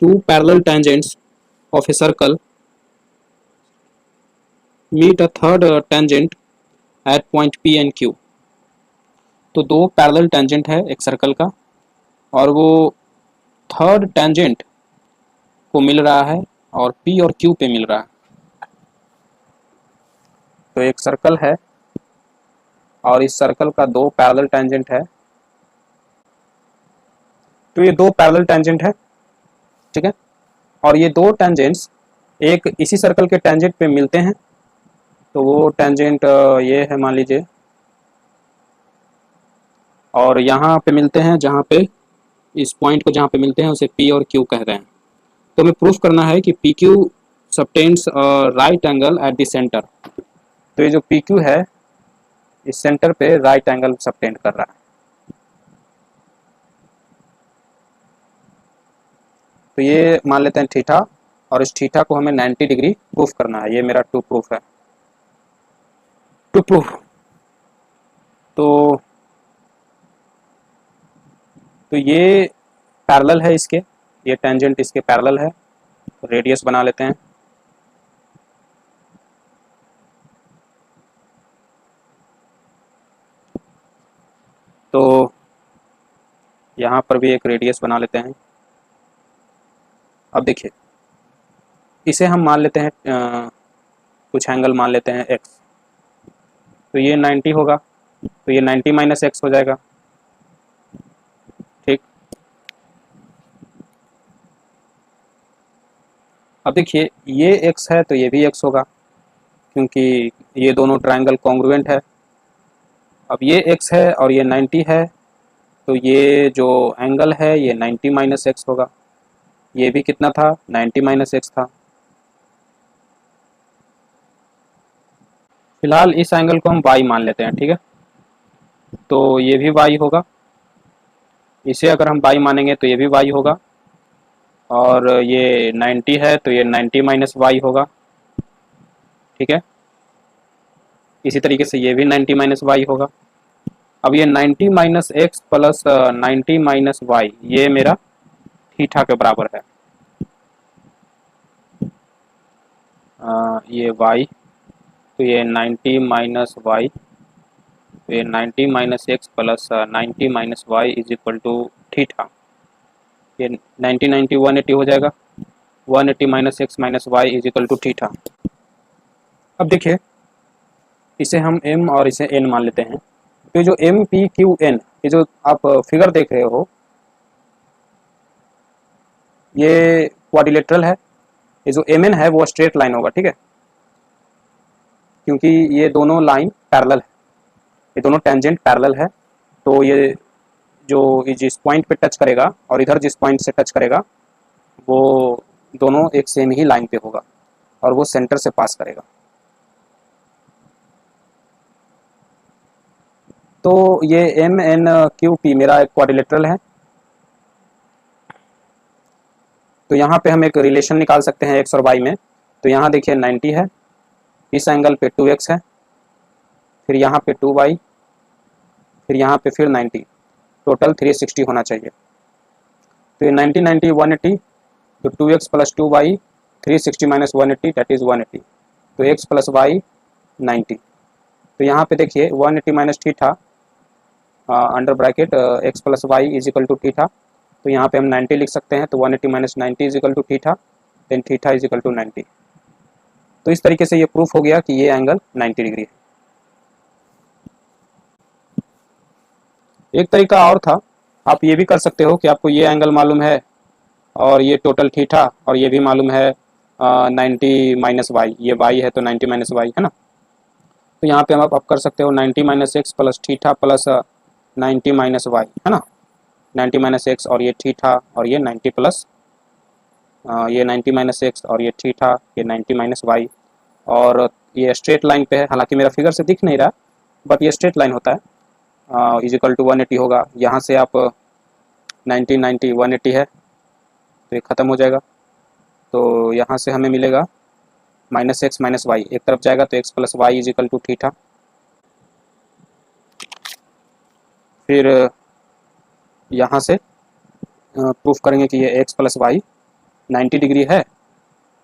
two parallel tangents of a circle meet a third tangent at point P and Q। तो दो parallel tangent है एक circle का और वो थर्ड टेंजेंट को मिल रहा है और P और Q पे मिल रहा है। तो एक सर्कल है और इस सर्कल का दो पैरेलल टेंजेंट है। तो ये दो पैरेलल टेंजेंट है, ठीक है, और ये दो टेंजेंट्स एक इसी सर्कल के टेंजेंट पे मिलते हैं। तो वो टेंजेंट ये है मान लीजिए, और यहाँ पे मिलते हैं जहाँ पे इस पॉइंट को जहाँ पे मिलते हैं उसे P और Q कह रहे हैं। तो हमें प्रूफ करना है कि PQ subtends right angle at the centre. तो ये जो PQ है इस सेंटर पे राइट एंगल सबटेंड कर रहा है। तो ये मान लेते हैं थीटा, और इस थीटा को हमें 90 डिग्री प्रूफ करना है। ये मेरा टू प्रूफ है, टू प्रूफ। तो ये पैरेलल है इसके, ये टेंजेंट इसके पैरेलल है। रेडियस बना लेते हैं। तो यहाँ पर भी एक रेडियस बना लेते हैं। अब देखिए इसे हम मान लेते हैं कुछ एंगल मान लेते हैं x। तो ये 90 होगा, तो ये 90 माइनस एक्स हो जाएगा, ठीक। अब देखिए ये x है तो ये भी x होगा, क्योंकि ये दोनों ट्रायंगल कॉन्ग्रुएंट है। अब ये x है और ये 90 है, तो ये जो एंगल है ये 90 माइनस एक्स होगा। ये भी कितना था, 90 माइनस एक्स था। फिलहाल इस एंगल को हम y मान लेते हैं, ठीक है। तो ये भी y होगा, इसे अगर हम y मानेंगे तो ये भी y होगा, और ये 90 है तो ये 90 माइनस वाई होगा, ठीक है। इसी तरीके से ये भी 90 माइनस वाई होगा। अब ये 90 minus x plus 90 minus y ये मेरा थीटा के बराबर है। ये y, तो ये 90 माइनस वाई, तो ये 90 minus x plus 90 minus y is equal to theta. ये 90 90 180 हो जाएगा, 180 minus x minus y is equal to theta. अब देखिए इसे हम m और इसे n मान लेते हैं। तो जो एम पी क्यू एन, ये जो आप फिगर देख रहे हो ये क्वाड्रिलेटरल है। ये जो एम एन है वो स्ट्रेट लाइन होगा, ठीक है, क्योंकि ये दोनों लाइन पैरेलल है, ये दोनों टेंजेंट पैरेलल है। तो ये जो जिस पॉइंट पे टच करेगा और इधर जिस पॉइंट से टच करेगा वो दोनों एक सेम ही लाइन पे होगा और वो सेंटर से पास करेगा। तो ये एम एन क्यू पी मेरा एक क्वाड्रिलेटरल है। तो यहाँ पे हम एक रिलेशन निकाल सकते हैं एक्स और वाई में। तो यहाँ देखिए 90 है, इस एंगल पे 2x है, फिर यहाँ पे 2y, फिर यहाँ पे फिर 90, टोटल 360 होना चाहिए। तो ये 90 90 180, तो 2x plus 2y 360 minus 180 that is 180, तो x प्लस वाई 90। तो यहाँ पे देखिए 180 minus theta under bracket x plus y is equal to theta. तो यहाँ पे हम 90 लिख सकते हैं, तो 180 minus 90 is equal to theta, then theta is equal to 90। तो इस तरीके से ये प्रूफ हो गया कि ये एंगल 90 डिग्री है। एक तरीका और था, आप ये भी कर सकते हो कि आपको ये एंगल मालूम है और ये टोटल थीटा और ये भी मालूम है 90 माइनस वाई, ये वाई है तो 90 माइनस वाई है ना। तो यहाँ पे आप कर सकते हो 90 minus x plus theta plus 90 minus y, है ना। 90 माइनस एक्स और ये थीटा और ये 90 प्लस ये 90 माइनस एक्स और ये थीटा, ये 90 माइनस वाई, और ये स्ट्रेट लाइन पे है। हालांकि मेरा फिगर से दिख नहीं रहा, बट ये स्ट्रेट लाइन होता है। इज इक्वल टू 180 होगा। यहाँ से आप 90 90 180 है तो ये ख़त्म हो जाएगा। तो यहाँ से हमें मिलेगा माइनस एक्स माइनस वाई, एक तरफ जाएगा तो x plus y is equal to theta. फिर यहाँ से प्रूफ करेंगे कि ये एक्स प्लस वाई 90 डिग्री है,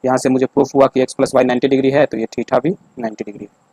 यहाँ से मुझे प्रूफ हुआ कि x प्लस वाई 90 डिग्री है, तो ये थीटा भी 90 डिग्री है।